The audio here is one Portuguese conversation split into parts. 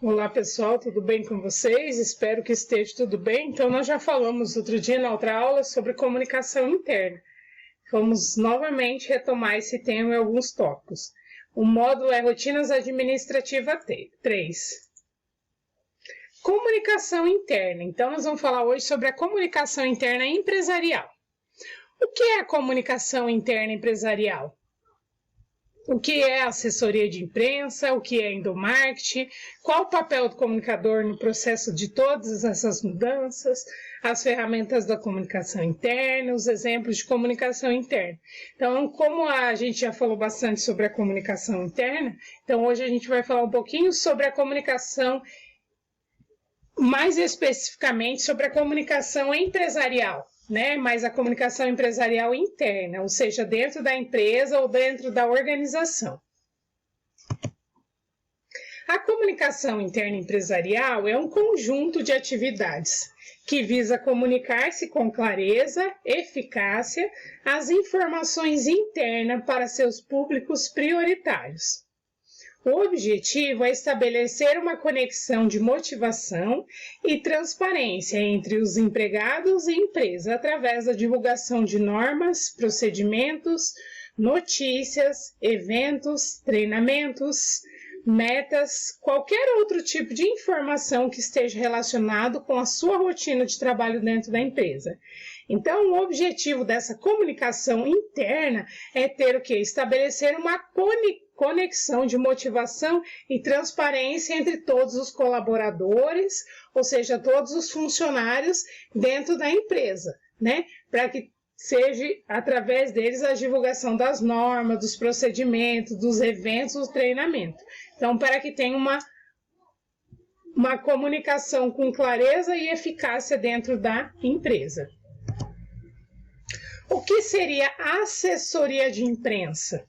Olá pessoal, tudo bem com vocês? Espero que esteja tudo bem. Então nós já falamos outro dia na outra aula sobre comunicação interna. Vamos novamente retomar esse tema em alguns tópicos. O módulo é Rotinas Administrativas 3. Comunicação interna. Então nós vamos falar hoje sobre a comunicação interna empresarial. O que é a comunicação interna empresarial? O que é assessoria de imprensa, o que é endomarketing, qual o papel do comunicador no processo de todas essas mudanças, as ferramentas da comunicação interna, os exemplos de comunicação interna. Então, como a gente já falou bastante sobre a comunicação interna, então hoje a gente vai falar um pouquinho sobre a comunicação, mais especificamente sobre a comunicação empresarial. Mas a comunicação empresarial interna, ou seja, dentro da empresa ou dentro da organização. A comunicação interna empresarial é um conjunto de atividades que visa comunicar-se com clareza, eficácia, as informações internas para seus públicos prioritários. O objetivo é estabelecer uma conexão de motivação e transparência entre os empregados e empresa através da divulgação de normas, procedimentos, notícias, eventos, treinamentos, metas, qualquer outro tipo de informação que esteja relacionado com a sua rotina de trabalho dentro da empresa. Então, o objetivo dessa comunicação interna é ter o quê? Estabelecer uma conexão de motivação e transparência entre todos os colaboradores, ou seja, todos os funcionários dentro da empresa, para que seja através deles a divulgação das normas, dos procedimentos, dos eventos, do treinamento. Então, para que tenha uma comunicação com clareza e eficácia dentro da empresa. O que seria assessoria de imprensa?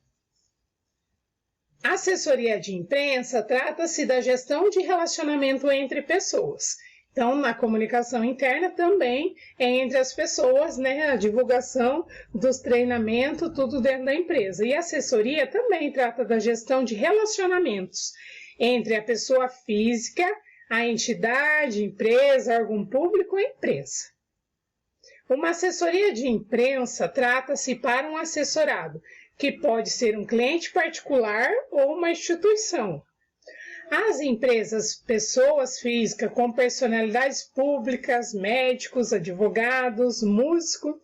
Assessoria de imprensa trata-se da gestão de relacionamento entre pessoas. Então, na comunicação interna também é entre as pessoas, a divulgação dos treinamentos, tudo dentro da empresa. E assessoria também trata da gestão de relacionamentos entre a pessoa física, a entidade, empresa, órgão público e empresa. Uma assessoria de imprensa trata-se para um assessorado, que pode ser um cliente particular ou uma instituição. As empresas, pessoas físicas com personalidades públicas, médicos, advogados, músicos,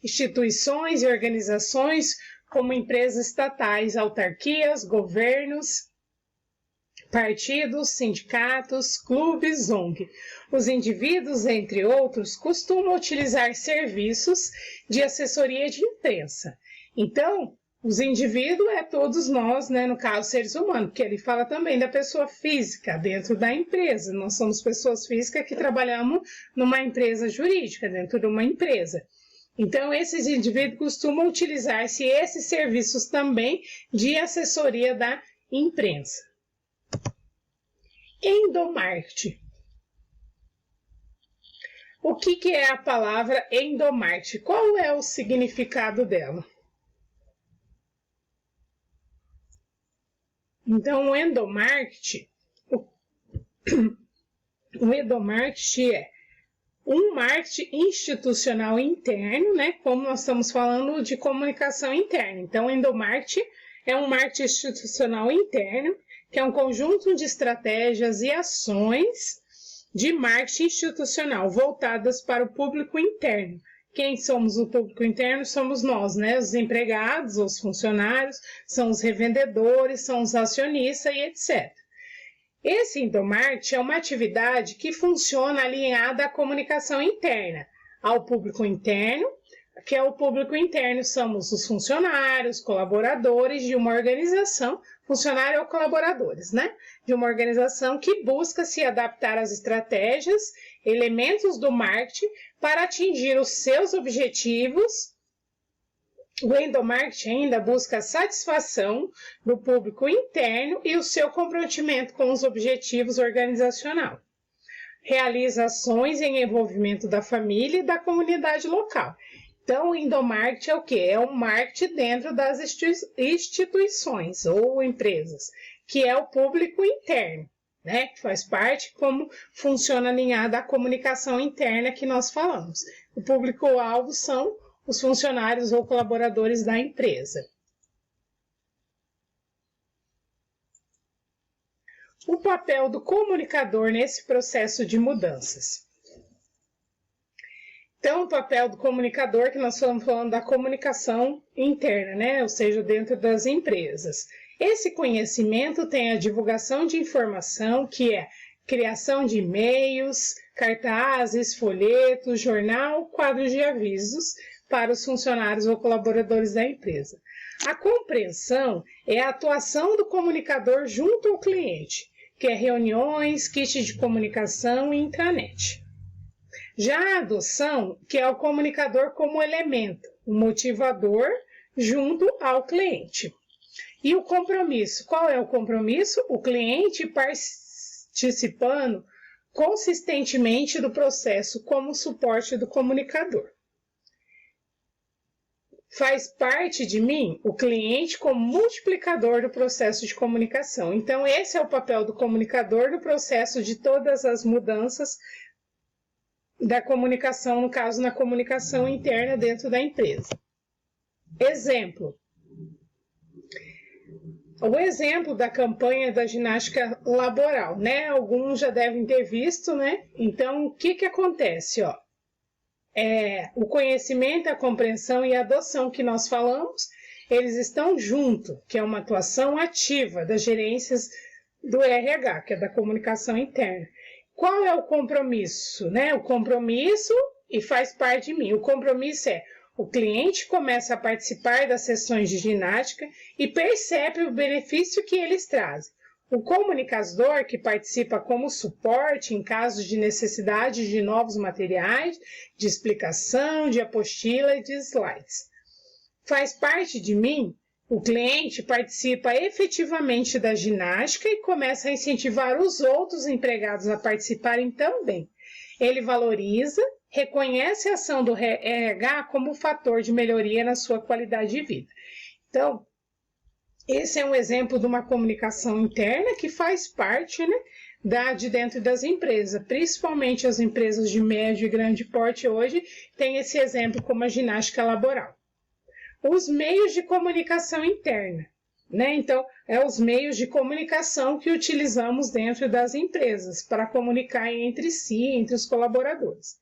instituições e organizações como empresas estatais, autarquias, governos, partidos, sindicatos, clubes, ONG. Os indivíduos, entre outros, costumam utilizar serviços de assessoria de imprensa. Então, os indivíduos é todos nós, no caso, seres humanos, porque ele fala também da pessoa física dentro da empresa. Nós somos pessoas físicas que trabalhamos numa empresa jurídica, dentro de uma empresa. Então, esses indivíduos costumam utilizar-se esses serviços também de assessoria da imprensa. Endomarketing. O que é a palavra endomarketing? Qual é o significado dela? Então, o endomarketing é um marketing institucional interno, como nós estamos falando de comunicação interna. Então, o endomarketing é um marketing institucional interno, que é um conjunto de estratégias e ações de marketing institucional voltadas para o público interno. Quem somos o público interno? Somos nós, os empregados, os funcionários, são os revendedores, são os acionistas e etc. Esse endomarketing é uma atividade que funciona alinhada à comunicação interna, ao público interno, que é o público interno, somos os funcionários, colaboradores de uma organização, funcionário ou colaboradores, de uma organização que busca se adaptar às estratégias, elementos do marketing para atingir os seus objetivos. O endomarketing ainda busca a satisfação do público interno e o seu comprometimento com os objetivos organizacionais. Realiza ações em envolvimento da família e da comunidade local. Então, o endomarketing é o quê? É um marketing dentro das instituições ou empresas, que é o público interno, né? Que faz parte como funciona alinhada a comunicação interna que nós falamos. O público-alvo são os funcionários ou colaboradores da empresa. O papel do comunicador nesse processo de mudanças. Então, o papel do comunicador, que nós estamos falando da comunicação interna, né? Ou seja, dentro das empresas. Esse conhecimento tem a divulgação de informação, que é criação de e-mails, cartazes, folhetos, jornal, quadros de avisos para os funcionários ou colaboradores da empresa. A compreensão é a atuação do comunicador junto ao cliente, que é reuniões, kit de comunicação e intranet. Já a adoção, que é o comunicador como elemento, o motivador junto ao cliente. E o compromisso, qual é o compromisso? O cliente participando consistentemente do processo como suporte do comunicador. Faz parte de mim o cliente como multiplicador do processo de comunicação. Então, esse é o papel do comunicador no processo de todas as mudanças da comunicação, no caso, na comunicação interna dentro da empresa. Exemplo. O exemplo da campanha da ginástica laboral, né? Alguns já devem ter visto, né? Então, o que acontece, ó? O conhecimento, a compreensão e a adoção que nós falamos, eles estão junto, que é uma atuação ativa das gerências do RH, que é da comunicação interna. Qual é o compromisso, né? O compromisso, e faz parte de mim, o compromisso é o cliente começa a participar das sessões de ginástica e percebe o benefício que eles trazem. O comunicador, que participa como suporte em casos de necessidade de novos materiais, de explicação, de apostila e de slides. Faz parte de mim, o cliente participa efetivamente da ginástica e começa a incentivar os outros empregados a participarem também. Ele valoriza, reconhece a ação do RH como fator de melhoria na sua qualidade de vida. Então, esse é um exemplo de uma comunicação interna que faz parte, né, de dentro das empresas. Principalmente as empresas de médio e grande porte hoje têm esse exemplo como a ginástica laboral. Os meios de comunicação interna, né? Então, os meios de comunicação que utilizamos dentro das empresas para comunicar entre si, entre os colaboradores.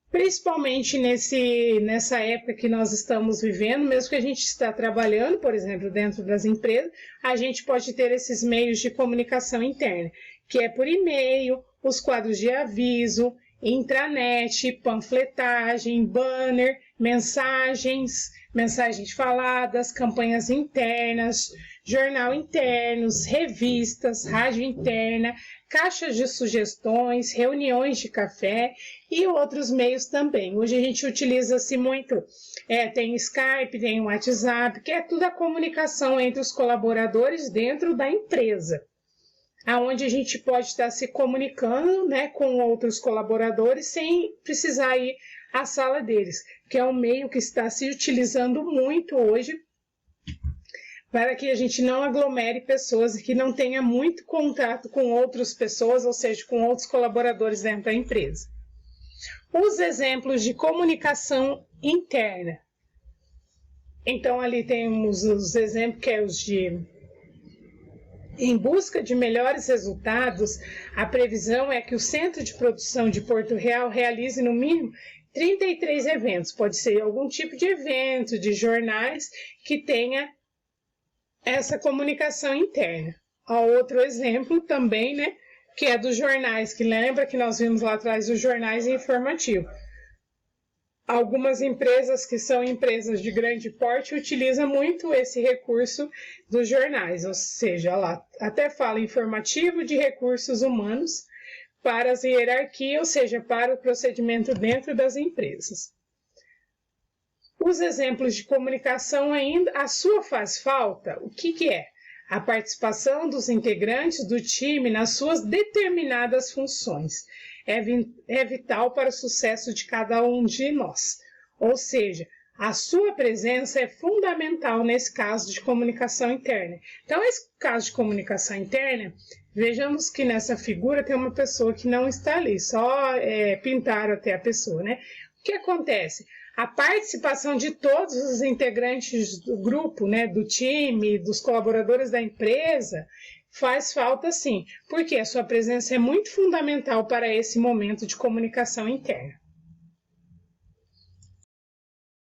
Principalmente nessa época que nós estamos vivendo, mesmo que a gente está trabalhando, por exemplo, dentro das empresas, a gente pode ter esses meios de comunicação interna, que é por e-mail, os quadros de aviso, intranet, panfletagem, banner, mensagens faladas, campanhas internas, jornal internos, revistas, rádio interna, caixas de sugestões, reuniões de café e outros meios também. Hoje a gente utiliza-se muito, tem Skype, tem WhatsApp, que é tudo a comunicação entre os colaboradores dentro da empresa, aonde a gente pode estar se comunicando, né, com outros colaboradores sem precisar ir à sala deles, que é um meio que está se utilizando muito hoje para que a gente não aglomere pessoas e que não tenha muito contato com outras pessoas, ou seja, com outros colaboradores dentro da empresa. Os exemplos de comunicação interna. Então, ali temos os exemplos que é os de em busca de melhores resultados, a previsão é que o Centro de Produção de Porto Real realize no mínimo 33 eventos. Pode ser algum tipo de evento, de jornais que tenha essa comunicação interna. Há outro exemplo também, né, que é dos jornais, que lembra que nós vimos lá atrás os jornais informativos. Algumas empresas que são empresas de grande porte utilizam muito esse recurso dos jornais, ou seja, lá até fala informativo de recursos humanos para as hierarquias, ou seja, para o procedimento dentro das empresas. Os exemplos de comunicação ainda, a sua faz falta? O que é? A participação dos integrantes do time nas suas determinadas funções. É vital para o sucesso de cada um de nós. Ou seja, a sua presença é fundamental nesse caso de comunicação interna. Então, esse caso de comunicação interna Vejamos que nessa figura tem uma pessoa que não está ali, só pintaram até a pessoa, né? O que acontece? A participação de todos os integrantes do grupo, né, do time, dos colaboradores da empresa, faz falta sim, porque a sua presença é muito fundamental para esse momento de comunicação interna.